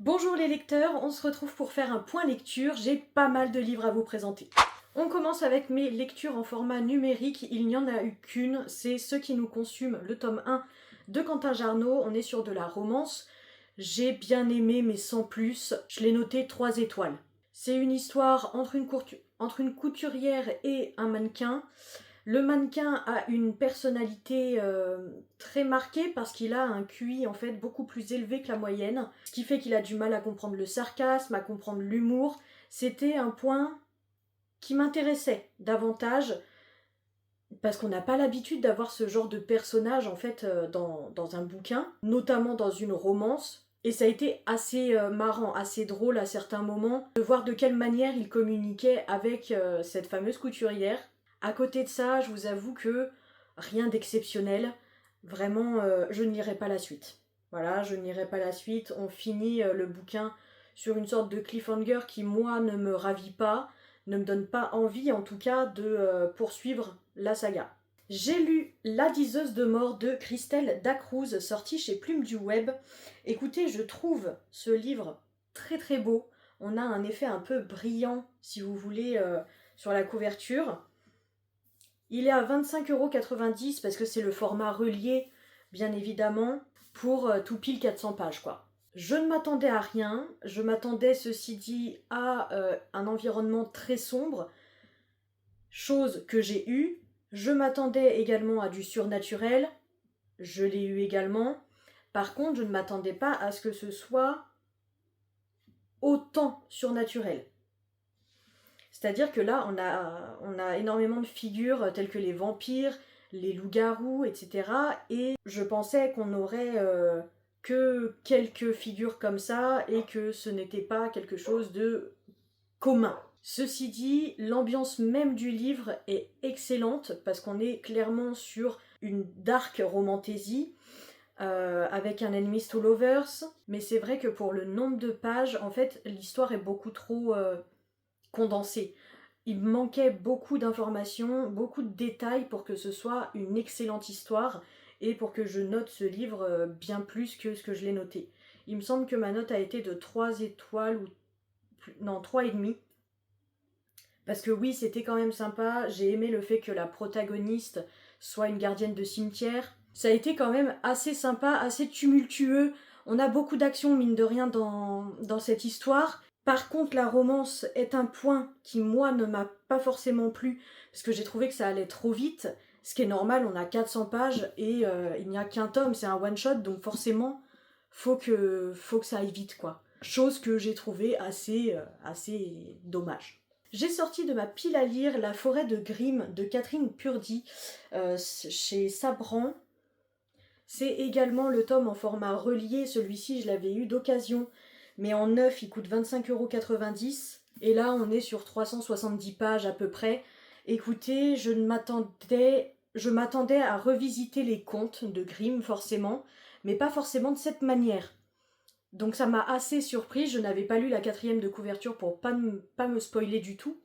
Bonjour les lecteurs, on se retrouve pour faire un point lecture, j'ai pas mal de livres à vous présenter. On commence avec mes lectures en format numérique, il n'y en a eu qu'une, c'est Ceux qui nous consument, le tome 1 de Quentin Jarnot, on est sur de la romance. J'ai bien aimé mais sans plus, je l'ai noté 3 étoiles. C'est une histoire entre une couturière et un mannequin. Le mannequin a une personnalité très marquée parce qu'il a un QI en fait beaucoup plus élevé que la moyenne, ce qui fait qu'il a du mal à comprendre le sarcasme, à comprendre l'humour. C'était un point qui m'intéressait davantage parce qu'on n'a pas l'habitude d'avoir ce genre de personnage en fait dans un bouquin, notamment dans une romance. Et ça a été assez marrant, assez drôle à certains moments de voir de quelle manière il communiquait avec cette fameuse couturière. À côté de ça, je vous avoue que rien d'exceptionnel. Vraiment, je ne lirai pas la suite. Voilà, je ne lirai pas la suite. On finit le bouquin sur une sorte de cliffhanger qui, moi, ne me ravit pas, ne me donne pas envie, en tout cas, de poursuivre la saga. J'ai lu La diseuse de mort de Christelle Dacruz, sorti chez Plume du Web. Écoutez, je trouve ce livre très très beau. On a un effet un peu brillant, si vous voulez, sur la couverture. Il est à 25,90 € parce que c'est le format relié, bien évidemment, pour tout pile 400 pages, quoi. Je ne m'attendais à rien, je m'attendais, ceci dit, à un environnement très sombre, chose que j'ai eue. Je m'attendais également à du surnaturel, je l'ai eu également. Par contre, je ne m'attendais pas à ce que ce soit autant surnaturel. C'est-à-dire que là, on a énormément de figures telles que les vampires, les loups-garous, etc. Et je pensais qu'on aurait que quelques figures comme ça et que ce n'était pas quelque chose de commun. Ceci dit, l'ambiance même du livre est excellente parce qu'on est clairement sur une dark romantasy avec un enemies to lovers, mais c'est vrai que pour le nombre de pages, en fait, l'histoire est beaucoup trop condensée. Il manquait beaucoup d'informations, beaucoup de détails pour que ce soit une excellente histoire et pour que je note ce livre bien plus que ce que je l'ai noté. Il me semble que ma note a été de 3 étoiles ou non, 3,5. Parce que oui, c'était quand même sympa. J'ai aimé le fait que la protagoniste soit une gardienne de cimetière. Ça a été quand même assez sympa, assez tumultueux. On a beaucoup d'action, mine de rien, dans cette histoire. Par contre, la romance est un point qui, moi, ne m'a pas forcément plu, parce que j'ai trouvé que ça allait trop vite. Ce qui est normal, on a 400 pages et il n'y a qu'un tome, c'est un one-shot, donc forcément, faut que ça aille vite, quoi. Chose que j'ai trouvé assez dommage. J'ai sorti de ma pile à lire La forêt de Grimm de Catherine Purdy chez Sabran. C'est également le tome en format relié, celui-ci je l'avais eu d'occasion, mais en neuf il coûte 25,90 €. Et là on est sur 370 pages à peu près. Écoutez, je m'attendais à revisiter les contes de Grimm forcément, mais pas forcément de cette manière. Donc ça m'a assez surpris, je n'avais pas lu la 4e de couverture pour pas me spoiler du tout.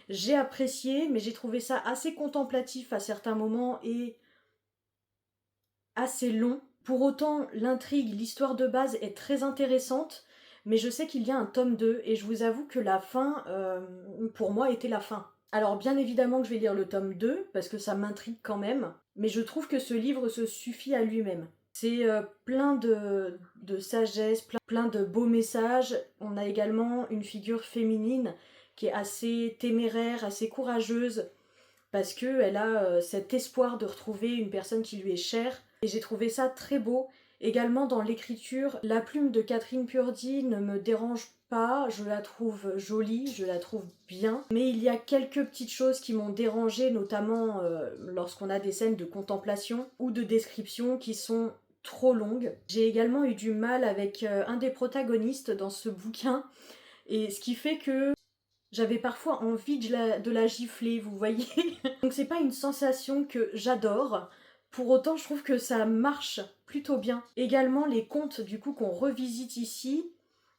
J'ai apprécié, mais j'ai trouvé ça assez contemplatif à certains moments et assez long. Pour autant, l'intrigue, l'histoire de base est très intéressante, mais je sais qu'il y a un tome 2 et je vous avoue que la fin, pour moi, était la fin. Alors bien évidemment que je vais lire le tome 2, parce que ça m'intrigue quand même, mais je trouve que ce livre se suffit à lui-même. C'est plein de sagesse, plein de beaux messages. On a également une figure féminine qui est assez téméraire, assez courageuse, parce qu'elle a cet espoir de retrouver une personne qui lui est chère. Et j'ai trouvé ça très beau. Également dans l'écriture, la plume de Catherine Purdy ne me dérange pas, je la trouve jolie, je la trouve bien. Mais il y a quelques petites choses qui m'ont dérangée, notamment lorsqu'on a des scènes de contemplation ou de description qui sont trop longues. J'ai également eu du mal avec un des protagonistes dans ce bouquin, et ce qui fait que j'avais parfois envie de la gifler, vous voyez. Donc c'est pas une sensation que j'adore. Pour autant, je trouve que ça marche plutôt bien. Également, les contes du coup qu'on revisite ici,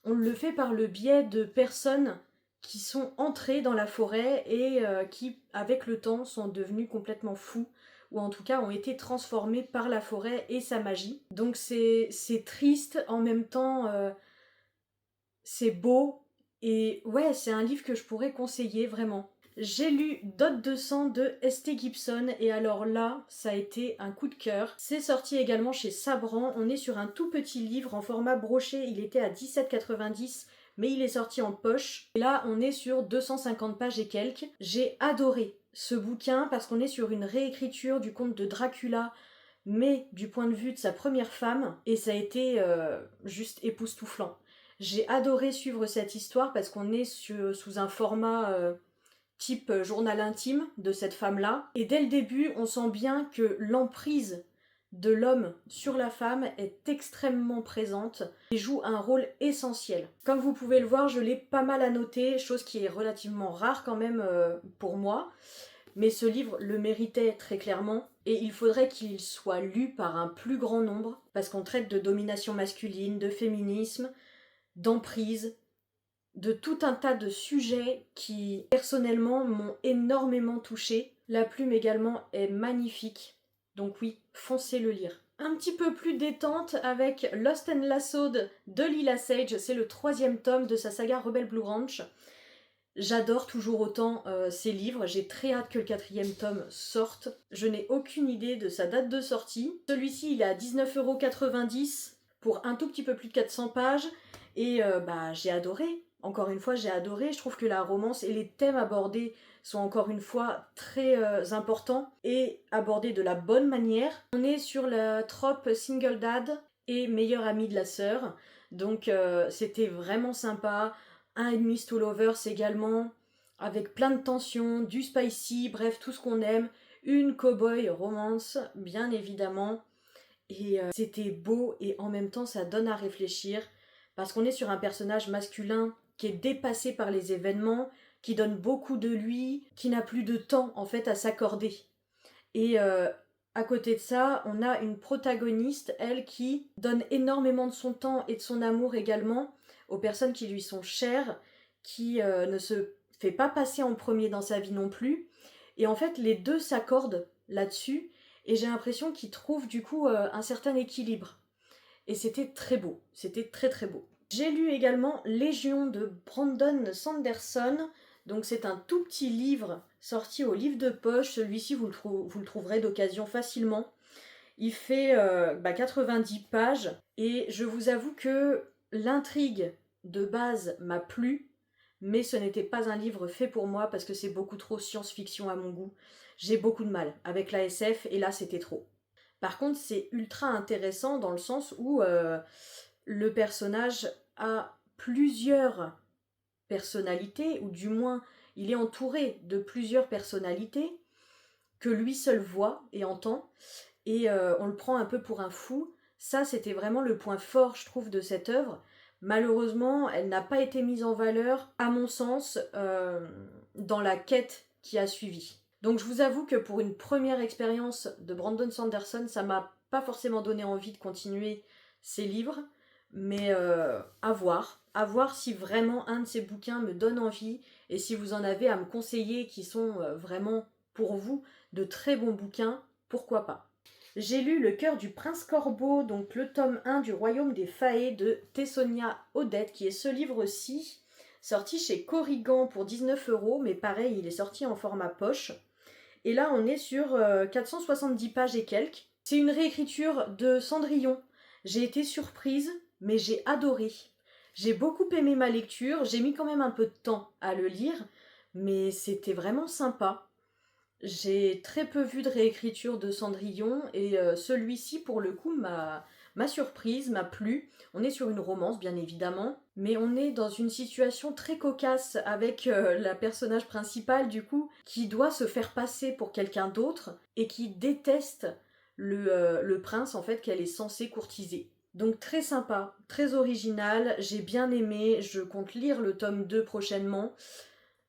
on le fait par le biais de personnes qui sont entrées dans la forêt et qui, avec le temps, sont devenus complètement fous, ou en tout cas ont été transformés par la forêt et sa magie. Donc c'est triste, en même temps c'est beau, et ouais, c'est un livre que je pourrais conseiller vraiment. J'ai lu Dot de sang de S.T. Gibson et alors là, ça a été un coup de cœur. C'est sorti également chez Sabran. On est sur un tout petit livre en format broché. Il était à 17,90 mais il est sorti en poche. Et là, on est sur 250 pages et quelques. J'ai adoré ce bouquin parce qu'on est sur une réécriture du conte de Dracula mais du point de vue de sa première femme, et ça a été juste époustouflant. J'ai adoré suivre cette histoire parce qu'on est sous un format type journal intime de cette femme-là. Et dès le début, on sent bien que l'emprise de l'homme sur la femme est extrêmement présente et joue un rôle essentiel. Comme vous pouvez le voir, je l'ai pas mal annoté, chose qui est relativement rare quand même pour moi. Mais ce livre le méritait très clairement et il faudrait qu'il soit lu par un plus grand nombre parce qu'on traite de domination masculine, de féminisme, d'emprise, de tout un tas de sujets qui personnellement m'ont énormément touchée. La plume également est magnifique, donc oui, foncez le lire. Un petit peu plus détente avec Lost and Lassoed de Lila Sage, c'est le 3e tome de sa saga Rebel Blue Ranch. J'adore toujours autant ces livres, j'ai très hâte que le 4e tome sorte. Je n'ai aucune idée de sa date de sortie. Celui-ci il est à 19,90 € pour un tout petit peu plus de 400 pages et j'ai adoré. Encore une fois j'ai adoré, je trouve que la romance et les thèmes abordés sont encore une fois très importants et abordés de la bonne manière. On est sur la trope single dad et meilleur ami de la sœur, donc c'était vraiment sympa. Un Enemies to Lovers également, avec plein de tensions, du spicy, bref, tout ce qu'on aime. Une cowboy romance, bien évidemment. Et c'était beau et en même temps ça donne à réfléchir, parce qu'on est sur un personnage masculin qui est dépassé par les événements, qui donne beaucoup de lui, qui n'a plus de temps en fait à s'accorder. Et à côté de ça, on a une protagoniste, elle, qui donne énormément de son temps et de son amour également aux personnes qui lui sont chères, qui ne se fait pas passer en premier dans sa vie non plus. Et en fait, les deux s'accordent là-dessus, et j'ai l'impression qu'ils trouvent du coup un certain équilibre. Et c'était très beau, c'était très très beau. J'ai lu également Légion de Brandon Sanderson. Donc c'est un tout petit livre sorti au livre de poche. Celui-ci vous le trouverez d'occasion facilement. Il fait 90 pages et je vous avoue que l'intrigue de base m'a plu, mais ce n'était pas un livre fait pour moi parce que c'est beaucoup trop science-fiction à mon goût. J'ai beaucoup de mal avec la SF et là c'était trop. Par contre c'est ultra intéressant dans le sens où le personnage a plusieurs personnalités, ou du moins il est entouré de plusieurs personnalités que lui seul voit et entend, et on le prend un peu pour un fou. Ça, c'était vraiment le point fort, je trouve, de cette œuvre. Malheureusement, elle n'a pas été mise en valeur, à mon sens, dans la quête qui a suivi. Donc je vous avoue que pour une première expérience de Brandon Sanderson, ça m'a pas forcément donné envie de continuer ses livres, mais à voir si vraiment un de ces bouquins me donne envie, et si vous en avez à me conseiller qui sont vraiment pour vous de très bons bouquins, pourquoi pas. J'ai lu Le cœur du prince corbeau, donc le tome 1 du royaume des Fae de Tessonia Odette, qui est ce livre-ci, sorti chez Corrigan pour 19 €, mais pareil, il est sorti en format poche. Et là, on est sur 470 pages et quelques. C'est une réécriture de Cendrillon. J'ai été surprise, mais j'ai adoré. J'ai beaucoup aimé ma lecture, j'ai mis quand même un peu de temps à le lire, mais c'était vraiment sympa. J'ai très peu vu de réécriture de Cendrillon et celui-ci pour le coup m'a surprise, m'a plu. On est sur une romance bien évidemment, mais on est dans une situation très cocasse avec la personnage principale du coup qui doit se faire passer pour quelqu'un d'autre et qui déteste le prince en fait qu'elle est censée courtiser. Donc très sympa, très original, j'ai bien aimé, je compte lire le tome 2 prochainement.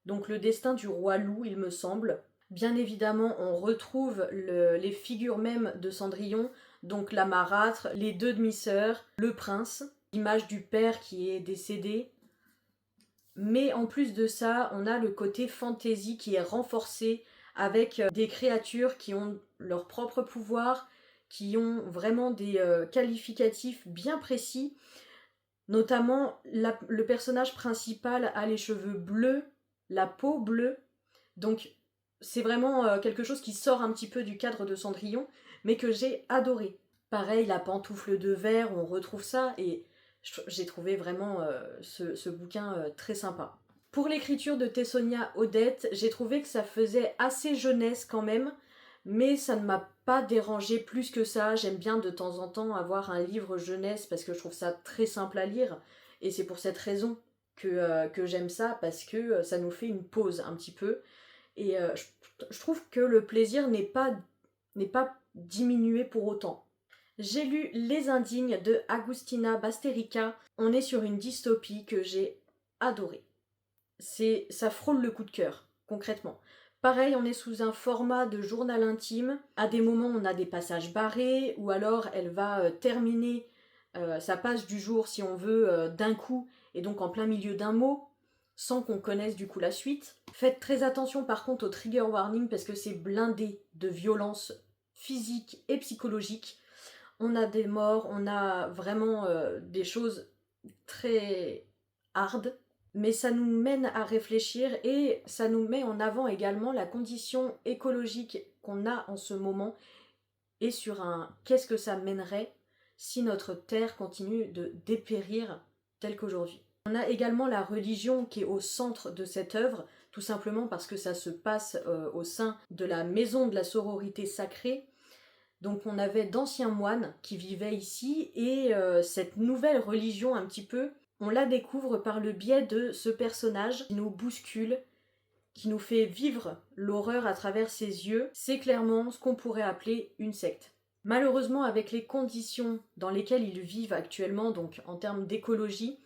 Donc le destin du roi loup il me semble. Bien évidemment, on retrouve les figures mêmes de Cendrillon, donc la marâtre, les deux demi-sœurs, le prince, l'image du père qui est décédé. Mais en plus de ça, on a le côté fantasy qui est renforcé avec des créatures qui ont leur propre pouvoir, qui ont vraiment des qualificatifs bien précis. Notamment, le personnage principal a les cheveux bleus, la peau bleue, donc c'est vraiment quelque chose qui sort un petit peu du cadre de Cendrillon, mais que j'ai adoré. Pareil, la pantoufle de verre, on retrouve ça, et j'ai trouvé vraiment ce bouquin très sympa. Pour l'écriture de Tessonia Odette, j'ai trouvé que ça faisait assez jeunesse quand même, mais ça ne m'a pas dérangé plus que ça. J'aime bien de temps en temps avoir un livre jeunesse parce que je trouve ça très simple à lire, et c'est pour cette raison que j'aime ça, parce que ça nous fait une pause un petit peu, et je trouve que le plaisir n'est pas diminué pour autant. J'ai lu Les Indignes de Agustina Basterica. On est sur une dystopie que j'ai adorée. Ça frôle le coup de cœur, concrètement. Pareil, on est sous un format de journal intime. À des moments, on a des passages barrés, ou alors elle va terminer sa page du jour, si on veut, d'un coup, et donc en plein milieu d'un mot, sans qu'on connaisse du coup la suite. Faites très attention par contre au trigger warning, parce que c'est blindé de violence physique et psychologique. On a des morts, on a vraiment des choses très hard, mais ça nous mène à réfléchir, et ça nous met en avant également la condition écologique qu'on a en ce moment, et sur un qu'est-ce que ça mènerait si notre terre continue de dépérir telle qu'aujourd'hui. On a également la religion qui est au centre de cette œuvre, tout simplement parce que ça se passe au sein de la maison de la sororité sacrée. Donc on avait d'anciens moines qui vivaient ici, et cette nouvelle religion un petit peu, on la découvre par le biais de ce personnage qui nous bouscule, qui nous fait vivre l'horreur à travers ses yeux. C'est clairement ce qu'on pourrait appeler une secte. Malheureusement, avec les conditions dans lesquelles ils vivent actuellement, donc en termes d'écologie,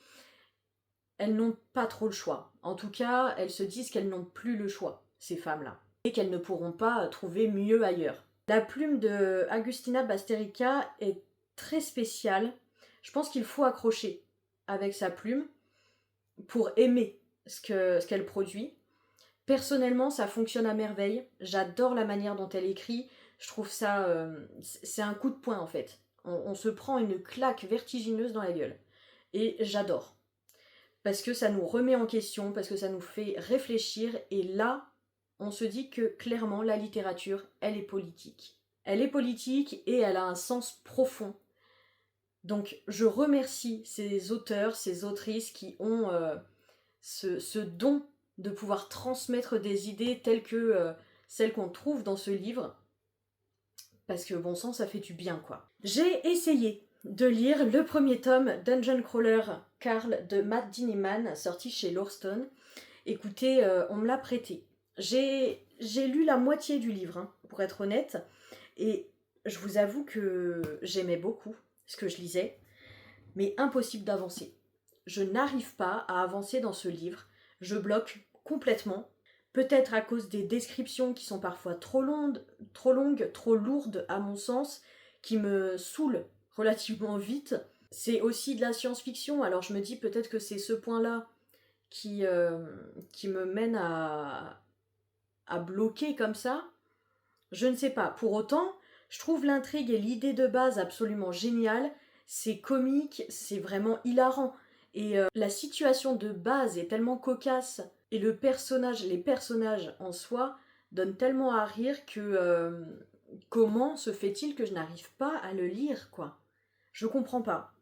elles n'ont pas trop le choix. En tout cas, elles se disent qu'elles n'ont plus le choix, ces femmes-là, et qu'elles ne pourront pas trouver mieux ailleurs. La plume de Agustina Basterica est très spéciale. Je pense qu'il faut accrocher avec sa plume pour aimer ce qu'elle produit. Personnellement, ça fonctionne à merveille. J'adore la manière dont elle écrit. Je trouve ça... c'est un coup de poing en fait. On se prend une claque vertigineuse dans la gueule. Et j'adore. Parce que ça nous remet en question, parce que ça nous fait réfléchir, et là, on se dit que clairement, la littérature, elle est politique. Elle est politique et elle a un sens profond. Donc je remercie ces auteurs, ces autrices qui ont ce don de pouvoir transmettre des idées telles que celles qu'on trouve dans ce livre. Parce que bon sang, ça fait du bien quoi. J'ai essayé de lire le premier tome Dungeon Crawler Carl de Matt Dinniman, sorti chez Lawston. Écoutez, on me l'a prêté. J'ai lu la moitié du livre, hein, pour être honnête, et je vous avoue que j'aimais beaucoup ce que je lisais, mais impossible d'avancer. Je n'arrive pas à avancer dans ce livre, je bloque complètement, peut-être à cause des descriptions qui sont parfois trop longues, trop lourdes à mon sens, qui me saoulent relativement vite. C'est aussi de la science-fiction, alors je me dis peut-être que c'est ce point-là qui me mène à bloquer comme ça. Je ne sais pas. Pour autant, je trouve l'intrigue et l'idée de base absolument géniale. C'est comique, c'est vraiment hilarant. Et la situation de base est tellement cocasse. Et les personnages en soi donnent tellement à rire que comment se fait-il que je n'arrive pas à le lire, quoi? Je comprends pas.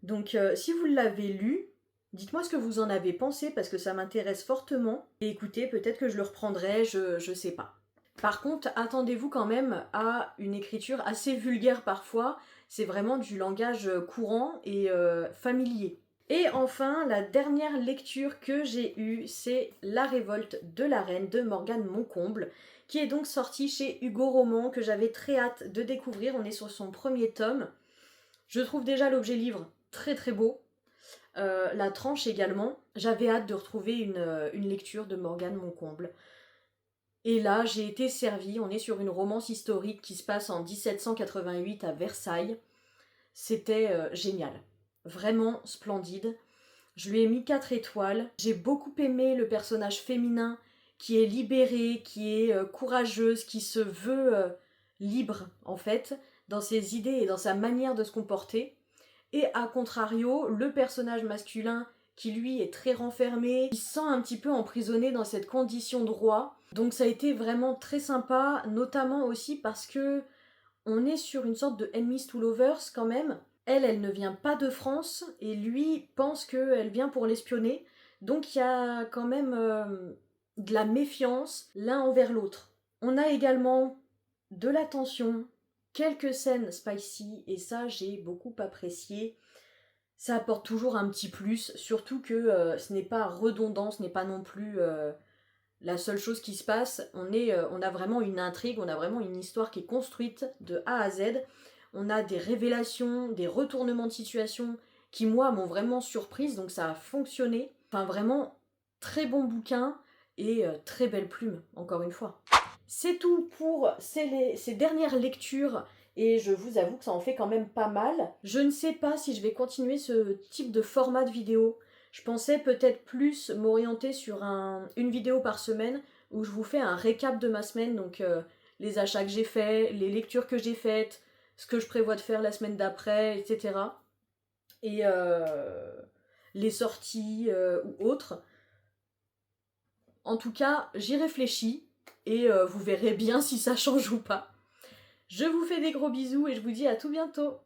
Donc si vous l'avez lu, dites-moi ce que vous en avez pensé, parce que ça m'intéresse fortement. Et écoutez, peut-être que je le reprendrai, je sais pas. Par contre, attendez-vous quand même à une écriture assez vulgaire parfois. C'est vraiment du langage courant et familier. Et enfin, la dernière lecture que j'ai eue, c'est La révolte de la reine de Morgane Moncomble, qui est donc sortie chez Hugo Roman, que j'avais très hâte de découvrir. On est sur son premier tome. Je trouve déjà l'objet livre très très beau. La tranche également. J'avais hâte de retrouver une lecture de Morgane Moncomble. Et là, j'ai été servie. On est sur une romance historique qui se passe en 1788 à Versailles. C'était génial. Vraiment splendide. Je lui ai mis 4 étoiles. J'ai beaucoup aimé le personnage féminin qui est libérée, qui est courageuse, qui se veut libre en fait, dans ses idées et dans sa manière de se comporter. et à contrario, le personnage masculin qui lui est très renfermé, il se sent un petit peu emprisonné dans cette condition de roi. Donc ça a été vraiment très sympa, notamment aussi parce que on est sur une sorte de enemies to lovers quand même. Elle ne vient pas de France et lui pense qu'elle vient pour l'espionner. Donc il y a quand même de la méfiance l'un envers l'autre. On a également de la tension, quelques scènes spicy et ça j'ai beaucoup apprécié. Ça apporte toujours un petit plus, surtout que ce n'est pas redondant, ce n'est pas non plus la seule chose qui se passe. On a vraiment une intrigue, on a vraiment une histoire qui est construite de A à Z. On a des révélations, des retournements de situation qui, moi, m'ont vraiment surprise, donc ça a fonctionné. Enfin, vraiment, très bon bouquin et très belle plume, encore une fois. C'est tout pour ces dernières lectures et je vous avoue que ça en fait quand même pas mal. Je ne sais pas si je vais continuer ce type de format de vidéo. Je pensais peut-être plus m'orienter sur une vidéo par semaine où je vous fais un récap de ma semaine, donc les achats que j'ai faits, les lectures que j'ai faites, ce que je prévois de faire la semaine d'après, etc. Et les sorties ou autres. En tout cas, j'y réfléchis et vous verrez bien si ça change ou pas. Je vous fais des gros bisous et je vous dis à tout bientôt.